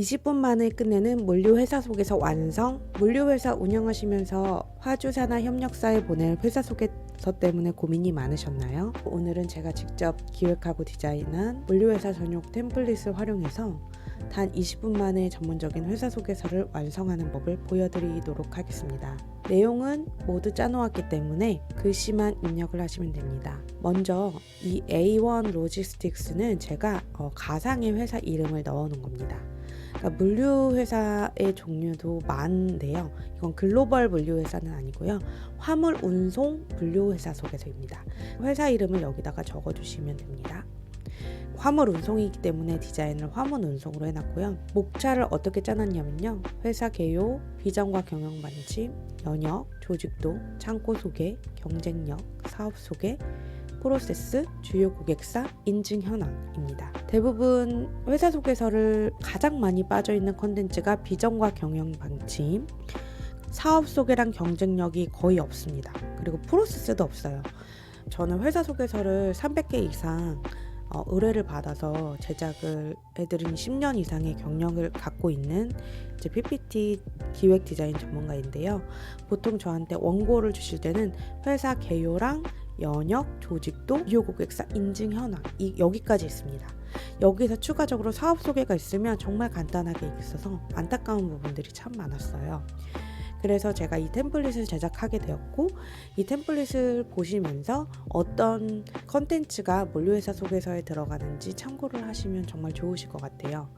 20분 만에 끝내는 물류회사 소개서 완성. 물류회사 운영하시면서 화주사나 협력사에 보낼 회사 소개서 때문에 고민이 많으셨나요? 오늘은 제가 직접 기획하고 디자인한 물류회사 전용 템플릿을 활용해서 단 20분 만에 전문적인 회사 소개서를 완성하는 법을 보여드리도록 하겠습니다. 내용은 모두 짜놓았기 때문에 글씨만 입력을 하시면 됩니다. 먼저 이 A1 로지스틱스는 제가 가상의 회사 이름을 넣어 놓은 겁니다. 그러니까 물류회사의 종류도 많은데요. 이건 글로벌 물류회사는 아니고요. 화물 운송 물류회사 소개서입니다. 회사 이름을 여기다가 적어주시면 됩니다. 화물 운송이기 때문에 디자인을 화물 운송으로 해놨고요. 목차를 어떻게 짜놨냐면요. 회사 개요, 비전과 경영 방침, 연역, 조직도, 창고 소개, 경쟁력, 사업 소개, 프로세스, 주요 고객사, 인증 현황입니다. 대부분 회사 소개서를 가장 많이 빠져있는 컨텐츠가 비전과 경영 방침, 사업 소개랑 경쟁력이 거의 없습니다. 그리고 프로세스도 없어요. 저는 회사 소개서를 300개 이상 의뢰를 받아서 제작을 해드린 10년 이상의 경력을 갖고 있는 이제 PPT 기획 디자인 전문가인데요. 보통 저한테 원고를 주실 때는 회사 개요랑 연역, 조직도, 주요 고객사, 인증 현황 여기까지 있습니다. 여기서 추가적으로 사업 소개가 있으면 정말 간단하게 있어서 안타까운 부분들이 참 많았어요. 그래서 제가 이 템플릿을 제작하게 되었고, 이 템플릿을 보시면서 어떤 컨텐츠가 물류회사 소개서에 들어가는지 참고를 하시면 정말 좋으실 것 같아요.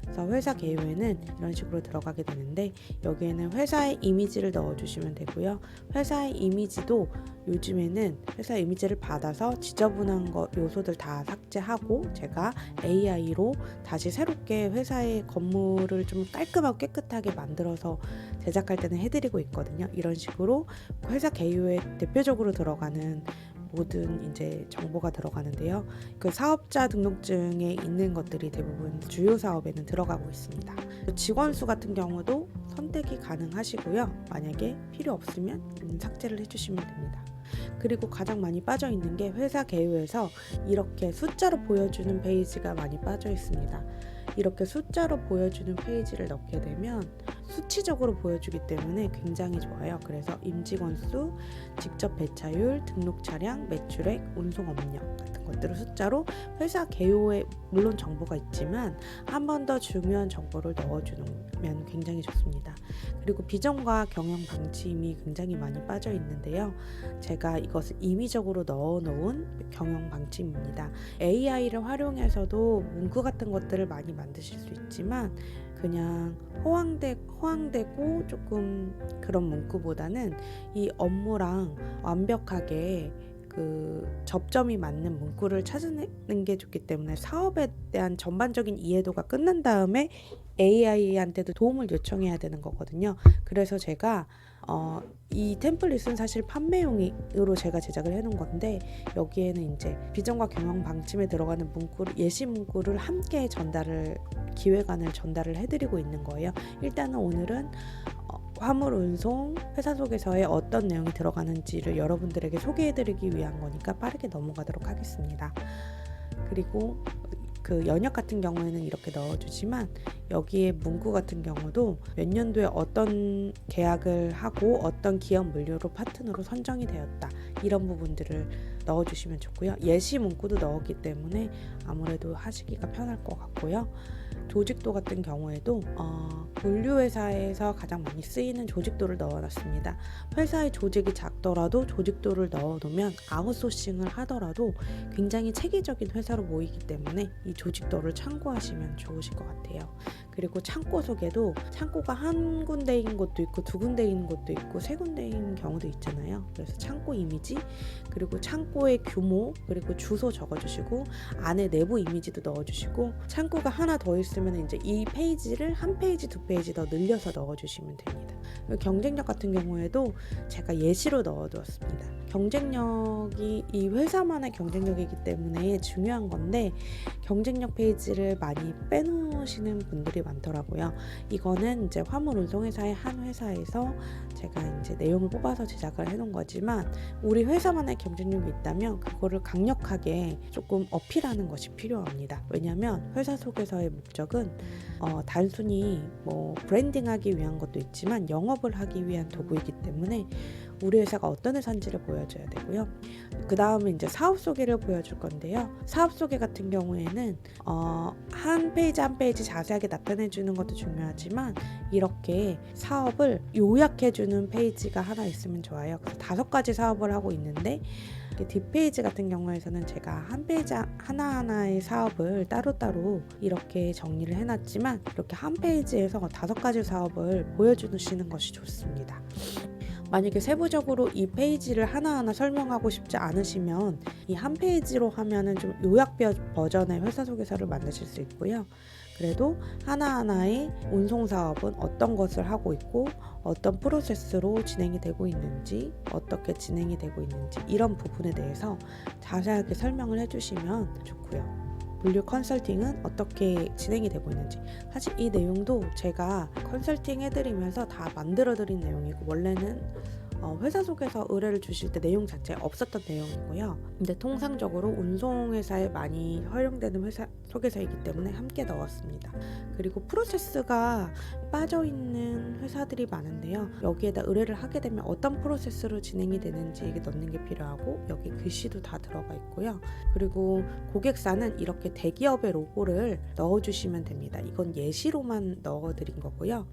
그래서 회사 개요에는 이런 식으로 들어가게 되는데, 여기에는 회사의 이미지를 넣어주시면 되고요. 회사의 이미지도 요즘에는 회사 이미지를 받아서 지저분한 요소들 다 삭제하고 제가 AI로 다시 새롭게 회사의 건물을 좀 깔끔하고 깨끗하게 만들어서 제작할 때는 해드리고 있거든요. 이런 식으로 회사 개요에 대표적으로 들어가는 모든 이제 정보가 들어가는데요. 그 사업자 등록증에 있는 것들이 대부분 주요 사업에는 들어가고 있습니다. 직원 수 같은 경우도 선택이 가능하시고요. 만약에 필요 없으면 삭제를 해주시면 됩니다. 그리고 가장 많이 빠져 있는 게 회사 개요에서 이렇게 숫자로 보여주는 페이지가 많이 빠져 있습니다. 이렇게 숫자로 보여주는 페이지를 넣게 되면 수치적으로 보여주기 때문에 굉장히 좋아요. 그래서 임직원 수, 직접 배차율, 등록 차량, 매출액, 운송 업력 같은 것들을 숫자로 회사 개요에 물론 정보가 있지만 한 번 더 중요한 정보를 넣어주면 굉장히 좋습니다. 그리고 비전과 경영 방침이 굉장히 많이 빠져 있는데요. 제가 이것을 임의적으로 넣어놓은 경영 방침입니다. AI를 활용해서도 문구 같은 것들을 많이 만드실 수 있지만 그냥 호황되고 조금 그런 문구보다는 이 업무랑 완벽하게 그 접점이 맞는 문구를 찾아내는 게 좋기 때문에 사업에 대한 전반적인 이해도가 끝난 다음에 AI한테도 도움을 요청해야 되는 거거든요. 그래서 제가 이 템플릿은 사실 판매용으로 제가 제작을 해놓은 건데 여기에는 이제 비전과 경영 방침에 들어가는 문구를 예시 문구를 함께 기획안을 전달을 해드리고 있는 거예요. 일단은 오늘은 화물 운송 회사 소개서에 어떤 내용이 들어가는지를 여러분들에게 소개해드리기 위한 거니까 빠르게 넘어가도록 하겠습니다. 그리고 그 연역 같은 경우에는 이렇게 넣어주지만 여기에 문구 같은 경우도 몇 년도에 어떤 계약을 하고 어떤 기업 물류로 파트너로 선정이 되었다 이런 부분들을 넣어주시면 좋고요. 예시 문구도 넣었기 때문에 아무래도 하시기가 편할 것 같고요. 조직도 같은 경우에도 물류회사에서 가장 많이 쓰이는 조직도를 넣어놨습니다. 회사의 조직이 작더라도 조직도를 넣어놓으면 아웃소싱을 하더라도 굉장히 체계적인 회사로 보이기 때문에 이 조직도를 참고하시면 좋으실 것 같아요. 그리고 창고 소개도 창고가 한 군데인 곳도 있고 두 군데인 곳도 있고 세 군데인 경우도 있잖아요. 그래서 창고 이미지 그리고 창고의 규모 그리고 주소 적어주시고 안에 내부 이미지도 넣어주시고 창고가 하나 더 있으면 이제 이 페이지를 한 페이지 두 페이지 더 늘려서 넣어주시면 됩니다. 경쟁력 같은 경우에도 제가 예시로 넣어두었습니다. 경쟁력이 이 회사만의 경쟁력이기 때문에 중요한 건데 경쟁력 페이지를 많이 빼놓으시는 분들이 많더라고요. 이거는 이제 화물 운송회사의 한 회사에서 제가 이제 내용을 뽑아서 제작을 해놓은 거지만 우리 회사만의 경쟁력이 있다면 그거를 강력하게 조금 어필하는 것이 필요합니다. 왜냐하면 회사 속에서의 목적은 단순히 뭐 브랜딩하기 위한 것도 있지만 영업을 하기 위한 도구이기 때문에 우리 회사가 어떤 회사인지를 보여줘야 되고요. 그 다음에 이제 사업 소개를 보여줄 건데요. 사업 소개 같은 경우에는 한 페이지 한 페이지 자세하게 나타내주는 것도 중요하지만 이렇게 사업을 요약해주는 페이지가 하나 있으면 좋아요. 그래서 5가지 사업을 하고 있는데 뒷페이지 같은 경우에서는 제가 한 페이지 하나하나의 사업을 따로따로 이렇게 정리를 해놨지만 이렇게 한 페이지에서 5가지 사업을 보여주시는 것이 좋습니다. 만약에 세부적으로 이 페이지를 하나하나 설명하고 싶지 않으시면 이 한 페이지로 하면은 좀 요약 버전의 회사 소개서를 만드실 수 있고요. 그래도 하나하나의 운송 사업은 어떤 것을 하고 있고 어떤 프로세스로 진행이 되고 있는지 어떻게 진행이 되고 있는지 이런 부분에 대해서 자세하게 설명을 해주시면 좋고요. 물류 컨설팅은 어떻게 진행이 되고 있는지 사실 이 내용도 제가 컨설팅 해드리면서 다 만들어드린 내용이고 원래는 회사 소개서 의뢰를 주실 때 내용 자체에 없었던 내용이고요. 근데 통상적으로 운송회사에 많이 활용되는 회사 소개서이기 때문에 함께 넣었습니다. 그리고 프로세스가 빠져있는 회사들이 많은데요. 여기에다 의뢰를 하게 되면 어떤 프로세스로 진행이 되는지 이게 넣는 게 필요하고 여기 글씨도 다 들어가 있고요. 그리고 고객사는 이렇게 대기업의 로고를 넣어주시면 됩니다. 이건 예시로만 넣어드린 거고요.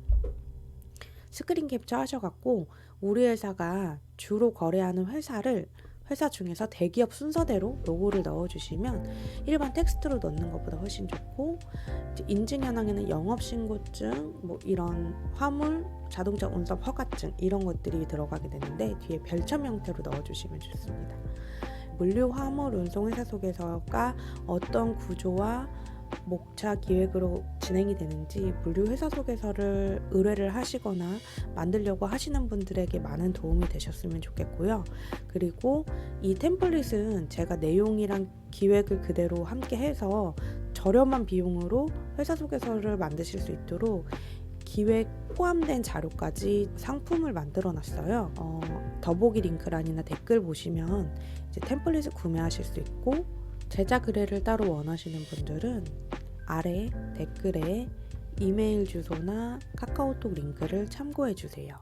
스크린 캡처 하셔갖고 우리 회사가 주로 거래하는 회사 중에서 대기업 순서대로 로고를 넣어주시면 일반 텍스트로 넣는 것보다 훨씬 좋고 인증 현황에는 영업신고증, 뭐 이런 화물, 자동차 운송 허가증 이런 것들이 들어가게 되는데 뒤에 별첨 형태로 넣어주시면 좋습니다. 물류 화물 운송 회사 소개서가 어떤 구조와 목차 기획으로 진행이 되는지 물류 회사 소개서를 의뢰를 하시거나 만들려고 하시는 분들에게 많은 도움이 되셨으면 좋겠고요. 그리고 이 템플릿은 제가 내용이랑 기획을 그대로 함께 해서 저렴한 비용으로 회사 소개서를 만드실 수 있도록 기획 포함된 자료까지 상품을 만들어 놨어요. 더보기 링크란이나 댓글 보시면 이제 템플릿을 구매하실 수 있고 제작 의뢰를 따로 원하시는 분들은 아래 댓글에 이메일 주소나 카카오톡 링크를 참고해 주세요.